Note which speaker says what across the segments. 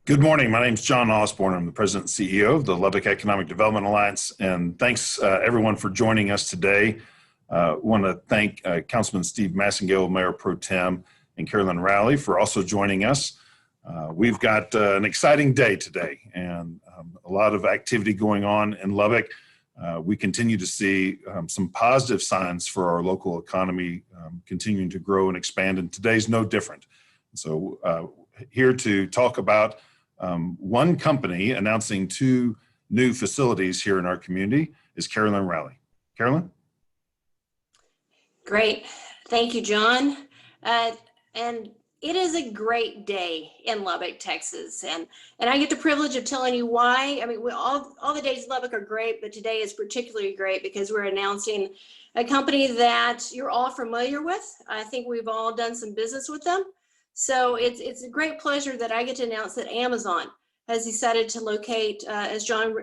Speaker 1: Good morning. My name is John Osborne. I'm the President and CEO of the Lubbock Economic Development Alliance, and thanks everyone for joining us today. I want to thank Councilman Steve Massengale, Mayor Pro Tem, and Carolyn Rowley for also joining us. We've got an exciting day today and a lot of activity going on in Lubbock. We continue to see some positive signs for our local economy continuing to grow and expand, and today's no different. So here to talk about one company announcing two new facilities here in our community is Carolyn Rowley. Carolyn?
Speaker 2: Great. Thank you, John. And it is a great day in Lubbock, Texas. And I get the privilege of telling you why. I mean, all the days in Lubbock are great, but today is particularly great because we're announcing a company that you're all familiar with. I think we've all done some business with them. So it's a great pleasure that I get to announce that Amazon has decided to locate, as John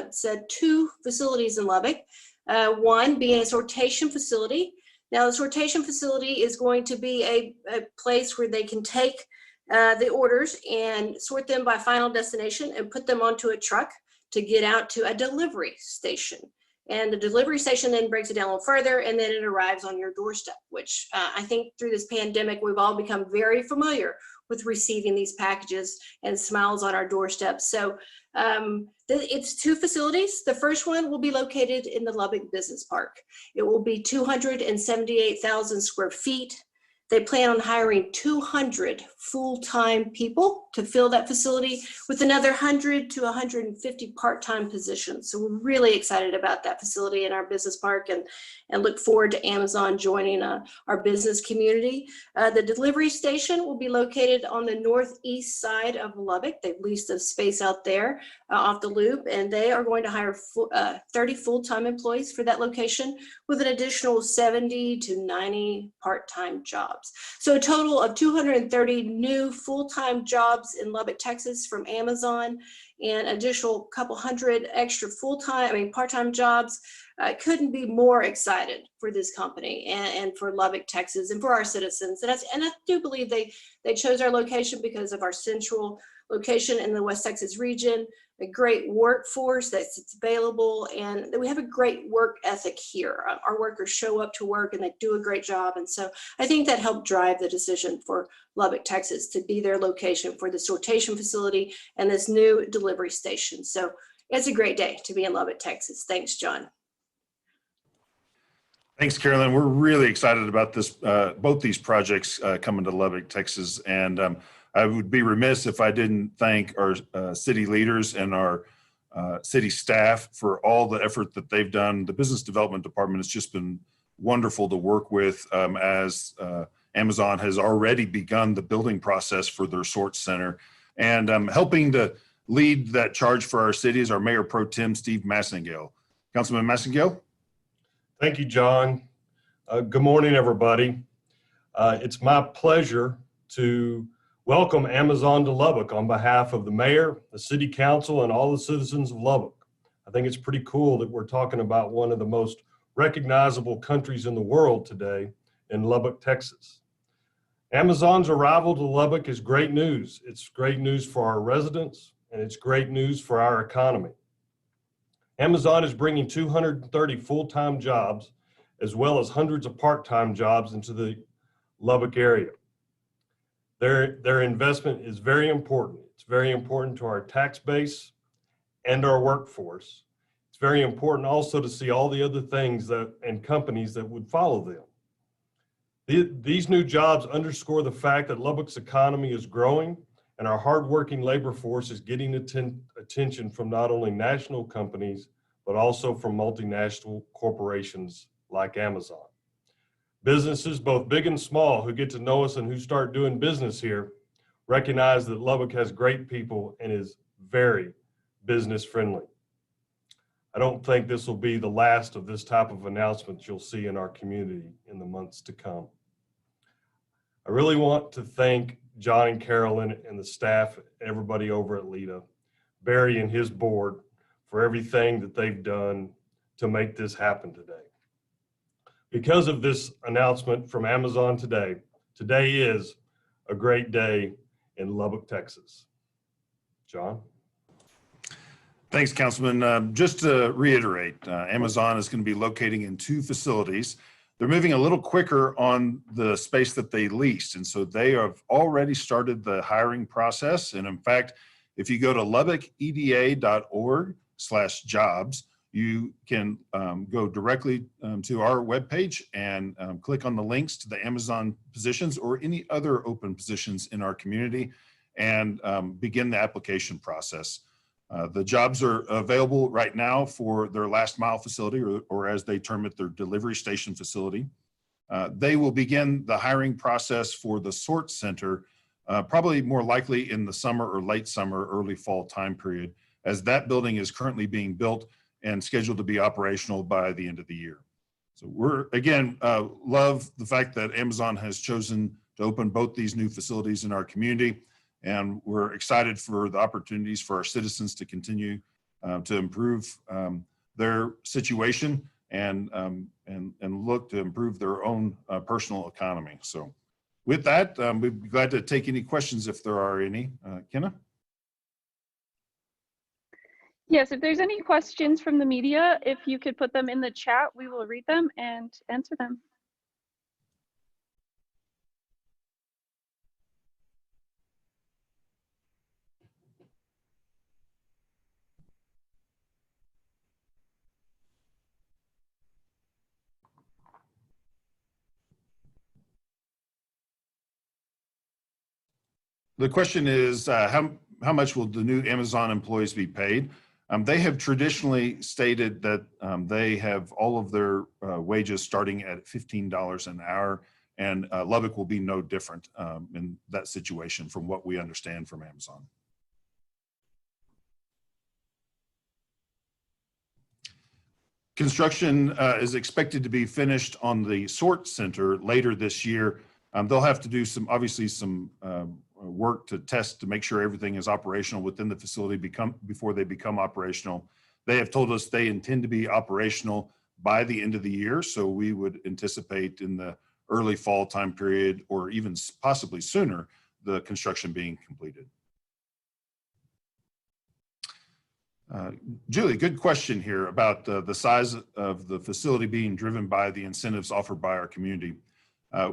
Speaker 2: said, two facilities in Lubbock, one being a sortation facility. Now, the sortation facility is going to be a place where they can take the orders and sort them by final destination and put them onto a truck to get out to a delivery station. And the delivery station then breaks it down a little further, and then it arrives on your doorstep, which I think through this pandemic, we've all become very familiar with receiving these packages and smiles on our doorstep. So it's two facilities. The first one will be located in the Lubbock Business Park. It will be 278,000 square feet. They plan on hiring 200 full-time people to fill that facility with another 100 to 150 part-time positions. So we're really excited about that facility in our business park and look forward to Amazon joining our business community. The delivery station will be located on the northeast side of Lubbock. They've leased a space out there off the loop, and they are going to hire 30 full-time employees for that location with an additional 70 to 90 part-time jobs. So a total of 230 new full-time jobs in Lubbock, Texas from Amazon, and additional couple hundred extra part-time jobs. Couldn't be more excited for this company and for Lubbock, Texas, and for our citizens. And I do believe they chose our location because of our central location in the West Texas region, a great workforce that's available, and we have a great work ethic here. Our workers show up to work and they do a great job. And so I think that helped drive the decision for Lubbock, Texas to be their location for the sortation facility and this new delivery station. So it's a great day to be in Lubbock, Texas. Thanks, John.
Speaker 1: Thanks, Carolyn. We're really excited about this, both these projects coming to Lubbock, Texas. And I would be remiss if I didn't thank our city leaders and our city staff for all the effort that they've done. The business development department has just been wonderful to work with as Amazon has already begun the building process for their sort center. And helping to lead that charge for our city is our Mayor Pro Tem, Steve Massengale. Councilman Massengale?
Speaker 3: Thank you, John. Good morning, everybody. It's my pleasure to welcome Amazon to Lubbock on behalf of the mayor, the city council, and all the citizens of Lubbock. I think it's pretty cool that we're talking about one of the most recognizable countries in the world today in Lubbock, Texas. Amazon's arrival to Lubbock is great news. It's great news for our residents, and it's great news for our economy. Amazon is bringing 230 full-time jobs as well as hundreds of part-time jobs into the Lubbock area. Their investment is very important. It's very important to our tax base and our workforce. It's very important also to see all the other things and companies that would follow them. These new jobs underscore the fact that Lubbock's economy is growing and our hardworking labor force is getting attention from not only national companies, but also from multinational corporations like Amazon. Businesses, both big and small, who get to know us and who start doing business here, recognize that Lubbock has great people and is very business friendly. I don't think this will be the last of this type of announcements you'll see in our community in the months to come. I really want to thank John and Carolyn and the staff, everybody over at LEDA, Barry and his board for everything that they've done to make this happen today. Because of this announcement from Amazon today, today is a great day in Lubbock, Texas. John?
Speaker 1: Thanks, Councilman. Just to reiterate, Amazon is going to be locating in 2 facilities. They're moving a little quicker on the space that they leased. And so they have already started the hiring process. And in fact, if you go to lubbockeda.org/jobs, you can go directly to our webpage and click on the links to the Amazon positions or any other open positions in our community and begin the application process. The jobs are available right now for their last mile facility, or as they term it, their delivery station facility. They will begin the hiring process for the sort center, probably more likely in the summer or late summer, early fall time period, as that building is currently being built and scheduled to be operational by the end of the year. So we're, again, love the fact that Amazon has chosen to open both these new facilities in our community. And we're excited for the opportunities for our citizens to continue to improve their situation and look to improve their own personal economy. So with that, we'd be glad to take any questions if there are any. Kenna?
Speaker 4: Yes, if there's any questions from the media, if you could put them in the chat, we will read them and answer them.
Speaker 1: The question is, how much will the new Amazon employees be paid? They have traditionally stated that they have all of their wages starting at $15 an hour, and Lubbock will be no different in that situation from what we understand from Amazon. Construction is expected to be finished on the sort center later this year. They'll have to do obviously some work to test to make sure everything is operational within the facility before they become operational. They have told us they intend to be operational by the end of the year. So we would anticipate in the early fall time period, or even possibly sooner, the construction being completed. Julie, good question here about the size of the facility being driven by the incentives offered by our community.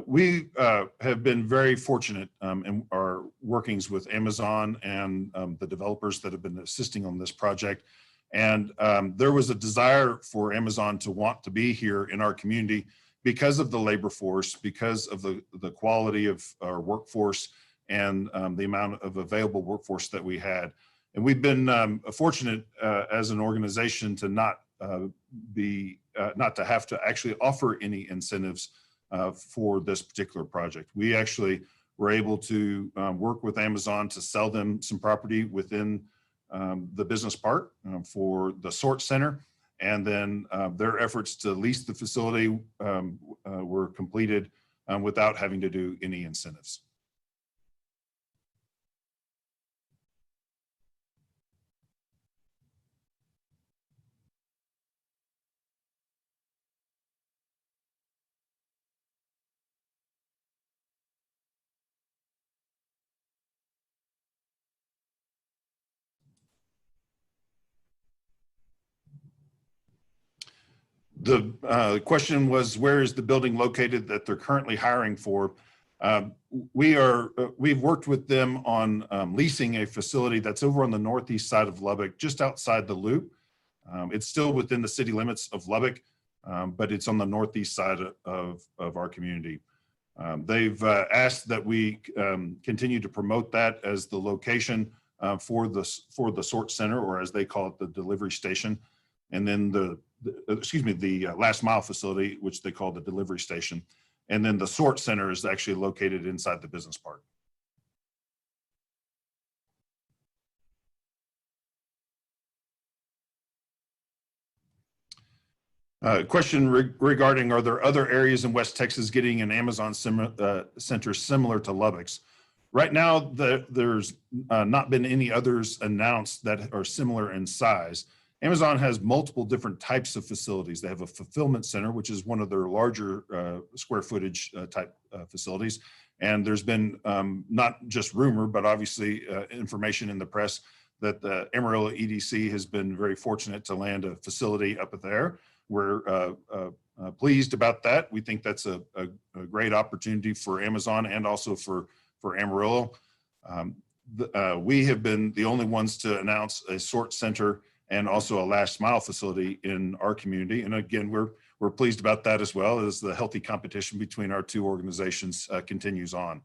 Speaker 1: We have been very fortunate in our workings with Amazon and the developers that have been assisting on this project. And there was a desire for Amazon to want to be here in our community because of the labor force, because of the quality of our workforce and the amount of available workforce that we had. And we've been fortunate as an organization to not to have to actually offer any incentives for this particular project. We actually were able to work with Amazon to sell them some property within the business park for the sort center. And then their efforts to lease the facility were completed without having to do any incentives. The question was, where is the building located that they're currently hiring for? We've worked with them on leasing a facility that's over on the northeast side of Lubbock, just outside the loop. It's still within the city limits of Lubbock, but it's on the northeast side of our community. They've asked that we continue to promote that as the location for the sort center, or as they call it, the delivery station. And then the last mile facility, which they call the delivery station. And then the sort center is actually located inside the business park. Question regarding, are there other areas in West Texas getting an Amazon center similar to Lubbock's? Right now, there's not been any others announced that are similar in size. Amazon has multiple different types of facilities. They have a fulfillment center, which is one of their larger square footage type facilities. And there's been not just rumor, but obviously information in the press that the Amarillo EDC has been very fortunate to land a facility up there. We're pleased about that. We think that's a great opportunity for Amazon and also for Amarillo. We have been the only ones to announce a sort center and also a last mile facility in our community. And again, we're pleased about that as well, as the healthy competition between our two organizations continues on.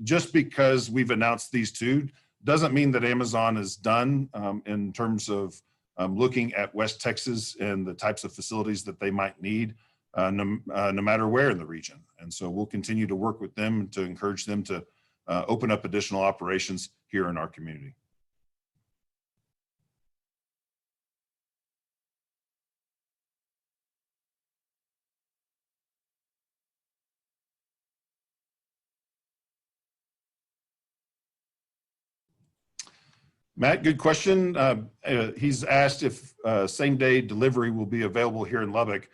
Speaker 1: Just because we've announced these two doesn't mean that Amazon is done in terms of looking at West Texas and the types of facilities that they might need, no matter where in the region. And so we'll continue to work with them to encourage them to open up additional operations here in our community. Matt, good question. He's asked if same-day delivery will be available here in Lubbock.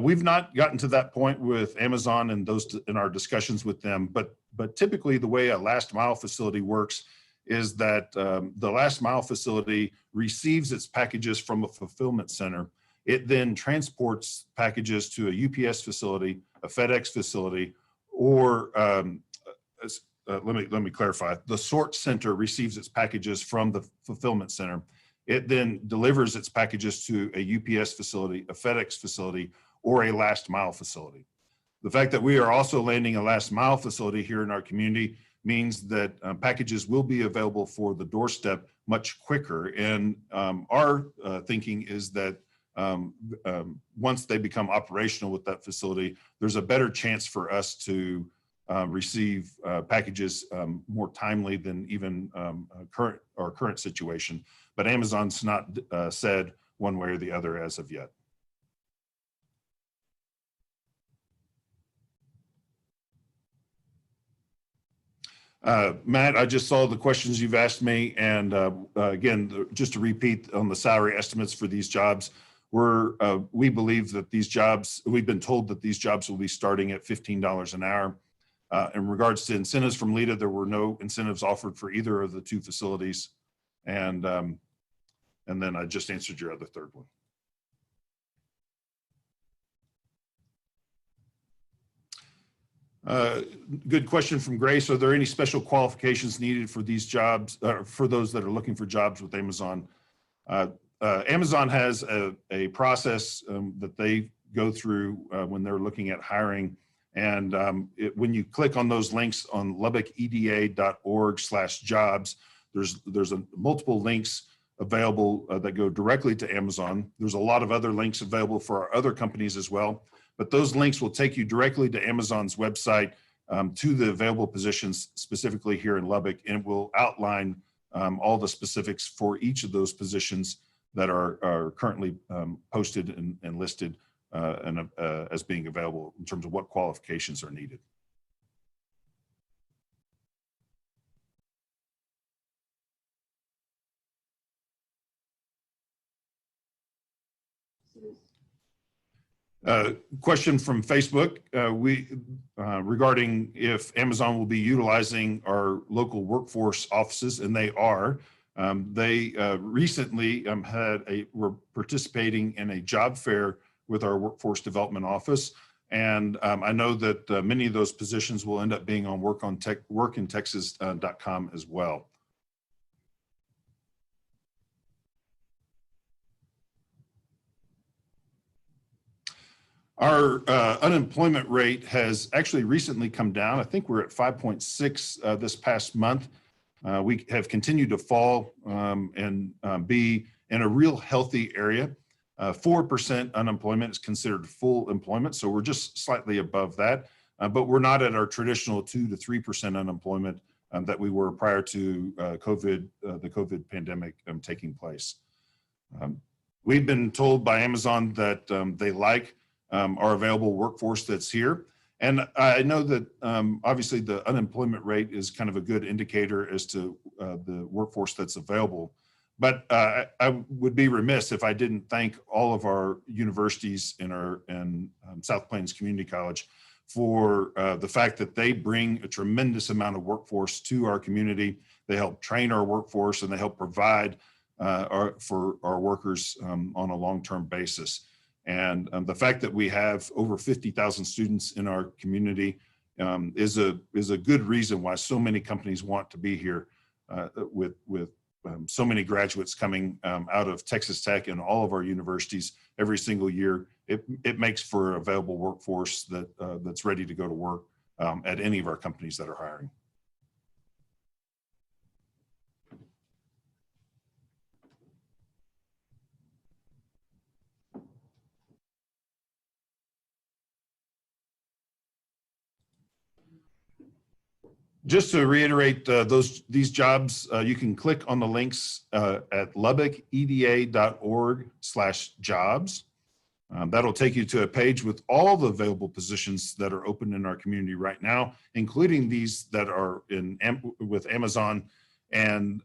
Speaker 1: We've not gotten to that point with Amazon and those in our discussions with them, but typically the way a last mile facility works is that the last mile facility receives its packages from a fulfillment center. It then transports packages to a UPS facility, a FedEx facility, or let me clarify. The sort center receives its packages from the fulfillment center. It then delivers its packages to a UPS facility, a FedEx facility, or a last mile facility. The fact that we are also landing a last mile facility here in our community means that packages will be available for the doorstep much quicker. And our thinking is that once they become operational with that facility, there's a better chance for us to receive packages more timely than even our current situation. But Amazon's not said one way or the other as of yet. Matt, I just saw the questions you've asked me, and again, just to repeat on the salary estimates for these jobs, we believe that these jobs, we've been told that these jobs will be starting at $15 an hour. In regards to incentives from LEDA, there were no incentives offered for either of the two facilities, and then I just answered your other third one. Good question from Grace. Are there any special qualifications needed for these jobs, for those that are looking for jobs with Amazon? Amazon has a process that they go through when they're looking at hiring. And when you click on those links on lubbockeda.org/jobs, there's multiple links available that go directly to Amazon. There's a lot of other links available for our other companies as well. But those links will take you directly to Amazon's website to the available positions specifically here in Lubbock, and will outline all the specifics for each of those positions that are currently posted and listed as being available in terms of what qualifications are needed. Question from Facebook regarding if Amazon will be utilizing our local workforce offices, and they are. They recently were participating in a job fair with our workforce development office, and I know that many of those positions will end up being on workintexas.com as well. Our unemployment rate has actually recently come down. I think we're at 5.6 this past month. We have continued to fall and be in a real healthy area. 4% unemployment is considered full employment, so we're just slightly above that. But we're not at our traditional 2 to 3% unemployment that we were prior to the COVID pandemic taking place. We've been told by Amazon that they like our available workforce that's here. And I know that obviously the unemployment rate is kind of a good indicator as to the workforce that's available. But I would be remiss if I didn't thank all of our universities in South Plains Community College for the fact that they bring a tremendous amount of workforce to our community. They help train our workforce and they help provide for our workers on a long-term basis. And the fact that we have over 50,000 students in our community is a good reason why so many companies want to be here with so many graduates coming out of Texas Tech and all of our universities every single year. It makes for a available workforce that's ready to go to work at any of our companies that are hiring. Just to reiterate these jobs, you can click on the links at lubbockeda.org/jobs. That'll take you to a page with all the available positions that are open in our community right now, including these that are with Amazon. And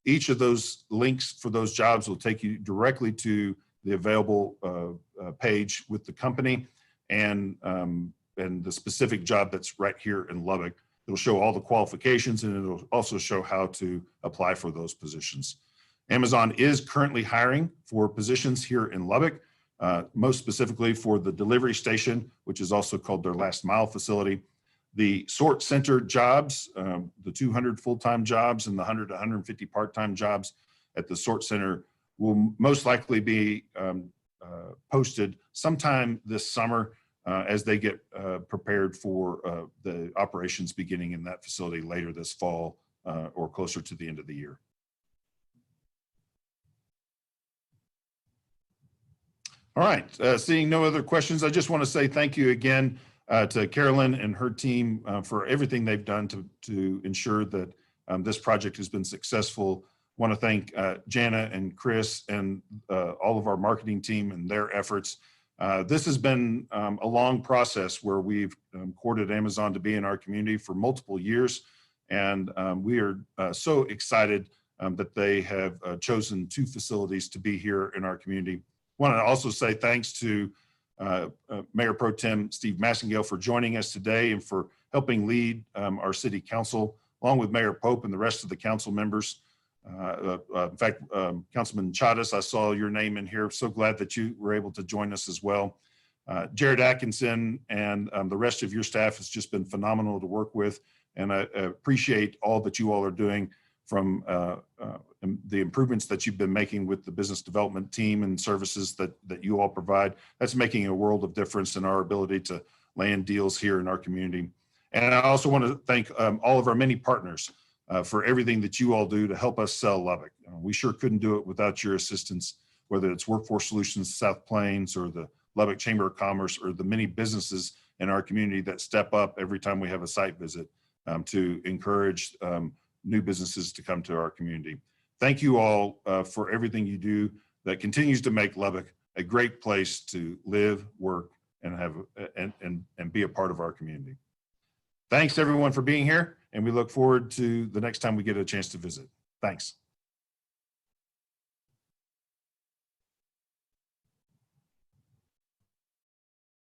Speaker 1: each of those links for those jobs will take you directly to the available page with the company and the specific job that's right here in Lubbock. It'll show all the qualifications and it'll also show how to apply for those positions. Amazon is currently hiring for positions here in Lubbock, most specifically for the delivery station, which is also called their last mile facility. The sort center jobs, the 200 full-time jobs and the 100 to 150 part-time jobs at the sort center will most likely be posted sometime this summer as they get prepared for the operations beginning in that facility later this fall or closer to the end of the year. All right, seeing no other questions, I just want to say thank you again to Carolyn and her team for everything they've done to ensure that this project has been successful. I want to thank Jana and Chris and all of our marketing team and their efforts. This has been a long process where we've courted Amazon to be in our community for multiple years. And we are so excited that they have chosen 2 facilities to be here in our community. I want to also say thanks to Mayor Pro Tem Steve Massengale for joining us today and for helping lead our city council, along with Mayor Pope and the rest of the council members. In fact, Councilman Chavez, I saw your name in here. So glad that you were able to join us as well. Jared Atkinson and the rest of your staff has just been phenomenal to work with. And I appreciate all that you all are doing, from the improvements that you've been making with the business development team and services that you all provide. That's making a world of difference in our ability to land deals here in our community. And I also want to thank all of our many partners for everything that you all do to help us sell Lubbock. We sure couldn't do it without your assistance, whether it's Workforce Solutions South Plains or the Lubbock Chamber of Commerce or the many businesses in our community that step up every time we have a site visit to encourage new businesses to come to our community. Thank you all for everything you do that continues to make Lubbock a great place to live, work, and have and be a part of our community. Thanks everyone for being here, and we look forward to the next time we get a chance to visit. Thanks.